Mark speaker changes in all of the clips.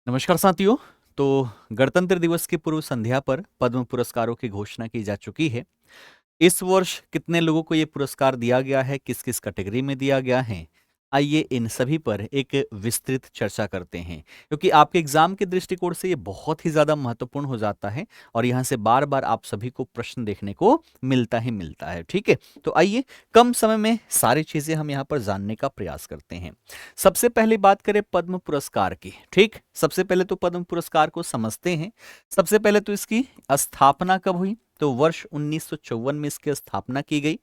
Speaker 1: नमस्कार साथियों। तो गणतंत्र दिवस की पूर्व संध्या पर पद्म पुरस्कारों की घोषणा की जा चुकी है। इस वर्ष कितने लोगों को ये पुरस्कार दिया गया है, किस किस कैटेगरी में दिया गया है, आइए इन सभी पर एक विस्तृत चर्चा करते हैं, क्योंकि आपके एग्जाम के दृष्टिकोण से ये बहुत ही ज्यादा महत्वपूर्ण हो जाता है और यहाँ से बार बार आप सभी को प्रश्न देखने को मिलता ही मिलता है। ठीक है, तो आइए कम समय में सारी चीजें हम यहाँ पर जानने का प्रयास करते हैं। सबसे पहले बात करें पद्म पुरस्कार की। ठीक, सबसे पहले तो पद्म पुरस्कार को समझते हैं। सबसे पहले तो इसकी स्थापना कब हुई, तो वर्ष 1954 में इसकी स्थापना की गई।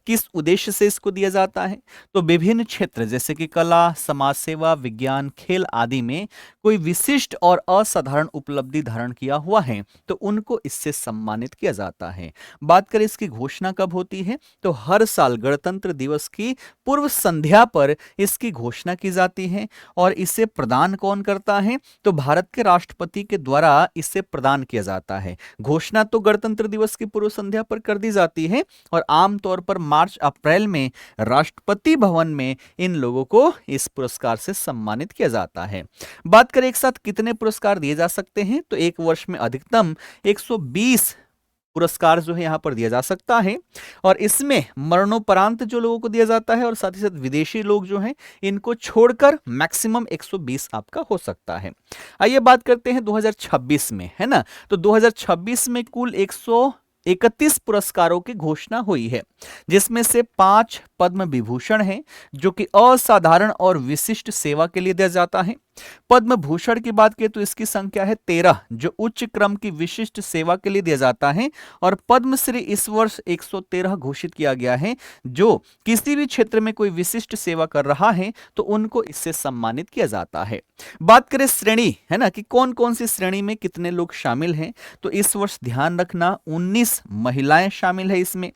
Speaker 1: किस उद्देश्य से इसको दिया जाता है, तो विभिन्न क्षेत्र जैसे कि कला, समाज सेवा, विज्ञान, खेल आदि में कोई विशिष्ट और असाधारण उपलब्धि धारण किया हुआ है तो उनको इससे सम्मानित किया जाता है। बात करें इसकी घोषणा कब होती है, तो हर साल गणतंत्र दिवस की पूर्व संध्या पर इसकी घोषणा की जाती है। और इसे प्रदान कौन करता है, तो भारत के राष्ट्रपति के द्वारा इसे प्रदान किया जाता है। घोषणा तो गणतंत्र दिवस की पूर्व संध्या पर कर दी जाती है और आमतौर पर मार्च अप्रैल में राष्ट्रपति भवन में इन लोगों को इस पुरस्कार से सम्मानित किया जाता है। बात करें एक साथ कितने पुरस्कार दिए जा सकते हैं, तो एक वर्ष में अधिकतम 120 पुरस्कार जो है यहां पर दिया जा सकता है। और इसमें मरणोपरांत जो लोगों को दिया जाता है और साथ ही साथ विदेशी लोग जो हैं इनको छोड़कर मैक्सिमम 120 आपका हो सकता है। आइए बात करते हैं 2026 में, है ना। तो 2026 में कुल 131 पुरस्कारों की घोषणा हुई है, जिसमें से 5 पद्म विभूषण हैं जो कि असाधारण और विशिष्ट सेवा के लिए दिया जाता है। पद्म भूषण की बात करें तो इसकी संख्या है 13, जो उच्च क्रम की विशिष्ट सेवा के लिए दिया जाता है। और पद्मश्री इस वर्ष 113 घोषित किया गया है, जो किसी भी क्षेत्र में कोई विशिष्ट सेवा कर रहा है तो उनको इससे सम्मानित किया जाता है। बात करें श्रेणी, है ना, कि कौन कौन सी श्रेणी में कितने लोग शामिल हैं, तो इस वर्ष ध्यान रखना 19 महिलाएं शामिल है इसमें,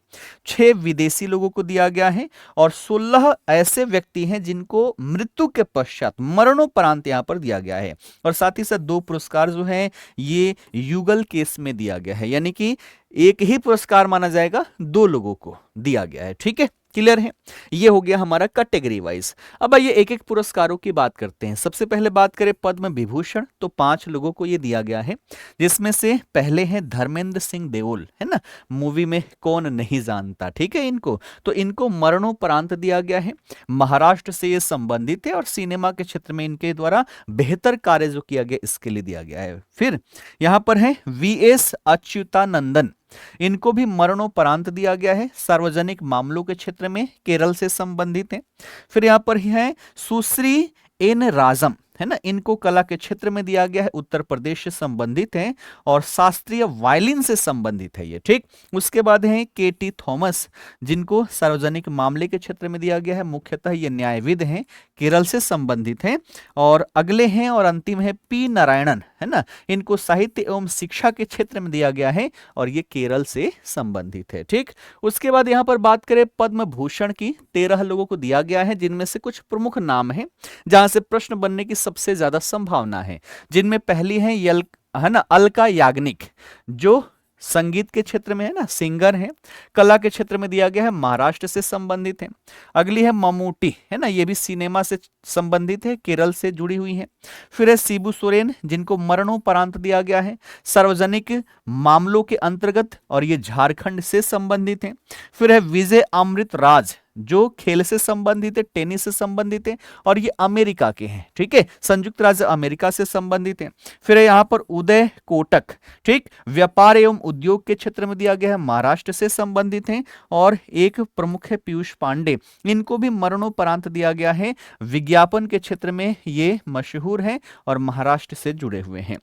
Speaker 1: 6 विदेशी लोगों को दिया गया है और 16 ऐसे व्यक्ति हैं जिनको मृत्यु के पश्चात मरणोपरांत यहां पर दिया गया है। और साथ ही साथ 2 पुरस्कार जो है ये युगल केस में दिया गया है, यानी कि एक ही पुरस्कार माना जाएगा, 2 लोगों को दिया गया है। ठीक है, क्लियर है। ये हो गया हमारा कैटेगरी वाइज। अब आइए एक एक पुरस्कारों की बात करते हैं। सबसे पहले बात करें पद्म विभूषण, तो 5 लोगों को ये दिया गया है, जिसमें से पहले हैं धर्मेंद्र सिंह देओल, है ना। मूवी में कौन नहीं जानता, ठीक है इनको, तो इनको मरणोपरांत दिया गया है। महाराष्ट्र से ये संबंधित है और सिनेमा के क्षेत्र में इनके द्वारा बेहतर कार्य जो किया गया इसके लिए दिया गया है। फिर यहां पर है वीएस अच्युतानंदन, इनको भी मरणोपरांत दिया गया है, सार्वजनिक मामलों के क्षेत्र में केरल से संबंधित हैं। फिर यहां पर है सुश्री एन राजम, है ना, इनको कला के क्षेत्र में दिया गया है, उत्तर प्रदेश से संबंधित हैं और शास्त्रीय वायलिन से संबंधित है ये। ठीक, उसके बाद है केटी थॉमस, जिनको सार्वजनिक मामले के क्षेत्र में दिया गया है, मुख्यतः ये न्यायविद हैं, केरल से संबंधित हैं। और अगले हैं और अंतिम है पी नारायणन, है ना, इनको साहित्य एवं शिक्षा के क्षेत्र में दिया गया है और ये केरल से संबंधित है। ठीक, उसके बाद यहां पर बात करें पद्म भूषण की, 13 लोगों को दिया गया है, जिनमें से कुछ प्रमुख नाम हैं जहां से प्रश्न बनने की सबसे ज्यादा संभावना है। जिनमें पहली है ना अलका याग्निक, जो संगीत के क्षेत्र में है ना सिंगर है, कला के क्षेत्र में दिया गया है, महाराष्ट्र से संबंधित है। अगली है ममूटी, है ना, ये भी सिनेमा से संबंधित है, केरल से जुड़ी हुई है। फिर है शिबू सोरेन, जिनको मरणोपरांत दिया गया है, सार्वजनिक मामलों के अंतर्गत और ये झारखंड से संबंधित है। फिर है विजय अमृत राज, जो खेल से संबंधित है, टेनिस से संबंधित है और ये अमेरिका के हैं। ठीक है, संयुक्त राज्य अमेरिका से संबंधित है। फिर है यहां पर उदय कोटक, ठीक, व्यापार एवं उद्योग के क्षेत्र में दिया गया है, महाराष्ट्र से संबंधित हैं। और एक प्रमुख है पीयूष पांडे, इनको भी मरणोपरांत दिया गया है, विज्ञापन के क्षेत्र में ये मशहूर हैं और महाराष्ट्र से जुड़े हुए हैं।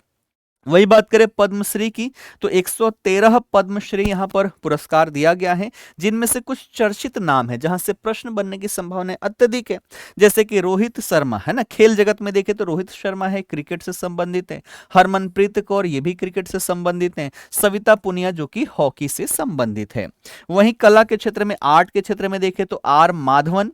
Speaker 1: वही बात करें पद्मश्री की, तो 113 पद्मश्री यहां पर पुरस्कार दिया गया है, जिनमें से कुछ चर्चित नाम है जहां से प्रश्न बनने की संभावना अत्यधिक है, जैसे कि रोहित शर्मा, है ना, खेल जगत में देखें तो रोहित शर्मा है, क्रिकेट से संबंधित है। हरमनप्रीत कौर, ये भी क्रिकेट से संबंधित है। सविता पुनिया, जो कि हॉकी से संबंधित है। वहीं कला के क्षेत्र में, आर्ट के क्षेत्र में देखें तो आर माधवन,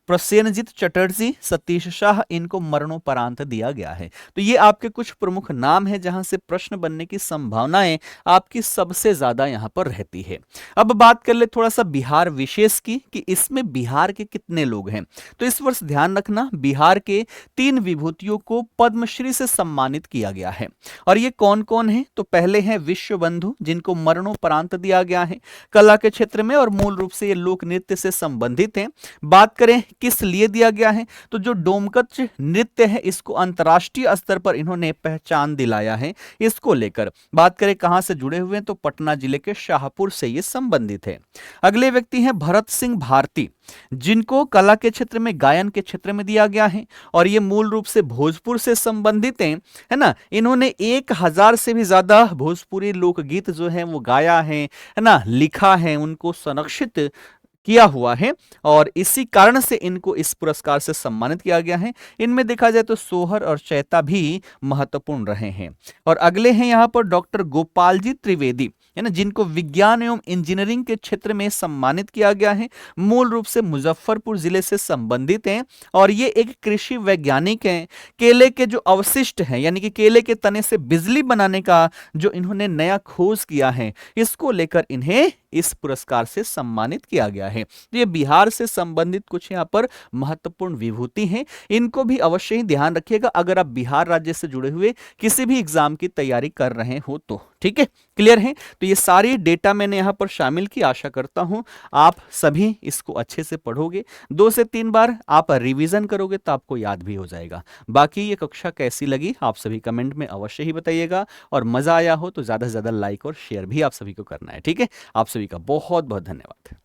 Speaker 1: प्रसेनजीत चटर्जी, सतीश शाह, इनको मरणोपरांत दिया गया है। तो ये आपके कुछ प्रमुख नाम हैं जहां से प्रश्न बनने की संभावनाएं आपकी सबसे ज्यादा यहां पर रहती है। अब बात कर ले थोड़ा सा बिहार विशेष की कि इसमें बिहार के कितने लोग हैं। तो इस वर्ष ध्यान रखना, बिहार के 3 विभूतियों को पद्मश्री से सम्मानित किया गया है। और ये कौन कौन है? तो पहले हैं विश्व बंधु, जिनको मरणोपरांत दिया गया है कला के क्षेत्र में, और मूल रूप से ये लोक नृत्य से संबंधित हैं। बात करें किस लिए दिया गया है, तो जो डोमकच नृत्य है इसको अंतर्राष्ट्रीय स्तर पर इन्होंने पहचान दिलाया है। इसको लेकर बात करें कहां से जुड़े हुए हैं, तो पटना जिले के शाहपुर से ये संबंधित है। अगले व्यक्ति हैं भरत सिंह भारती, जिनको कला के क्षेत्र में, गायन के क्षेत्र में दिया गया है, और ये मूल रूप से भोजपुर से संबंधित हैं, है ना। इन्होंने 1000 से भी ज्यादा भोजपुरी लोकगीत जो है वो गाया है ना, लिखा है, उनको संरक्षित किया हुआ है, और इसी कारण से इनको इस पुरस्कार से सम्मानित किया गया है। इनमें देखा जाए तो सोहर और चैता भी महत्वपूर्ण रहे हैं। और अगले हैं यहाँ पर डॉक्टर गोपाल जी त्रिवेदी, है ना, जिनको विज्ञान एवं इंजीनियरिंग के क्षेत्र में सम्मानित किया गया है। मूल रूप से मुजफ्फरपुर जिले से संबंधित हैं, और ये एक कृषि वैज्ञानिक हैं। केले के जो अवशिष्ट हैं, यानी कि केले के तने से बिजली बनाने का जो इन्होंने नया खोज किया है, इसको लेकर इन्हें इस पुरस्कार से सम्मानित किया गया है। तो ये बिहार से संबंधित कुछ यहाँ पर महत्वपूर्ण विभूति हैं, इनको भी अवश्य ही ध्यान रखिएगा अगर आप बिहार राज्य से जुड़े हुए किसी भी एग्जाम की तैयारी कर रहे हो तो। ठीक है, क्लियर है। तो ये सारी डेटा मैंने यहाँ पर शामिल की, आशा करता हूं आप सभी इसको अच्छे से पढ़ोगे, 2 से 3 बार आप रिवीजन करोगे तो आपको याद भी हो जाएगा। बाकी ये कक्षा कैसी लगी आप सभी कमेंट में अवश्य ही बताइएगा, और मजा आया हो तो ज्यादा से ज्यादा लाइक और शेयर भी आप सभी को करना है। ठीक है, आप सभी का बहुत बहुत धन्यवाद।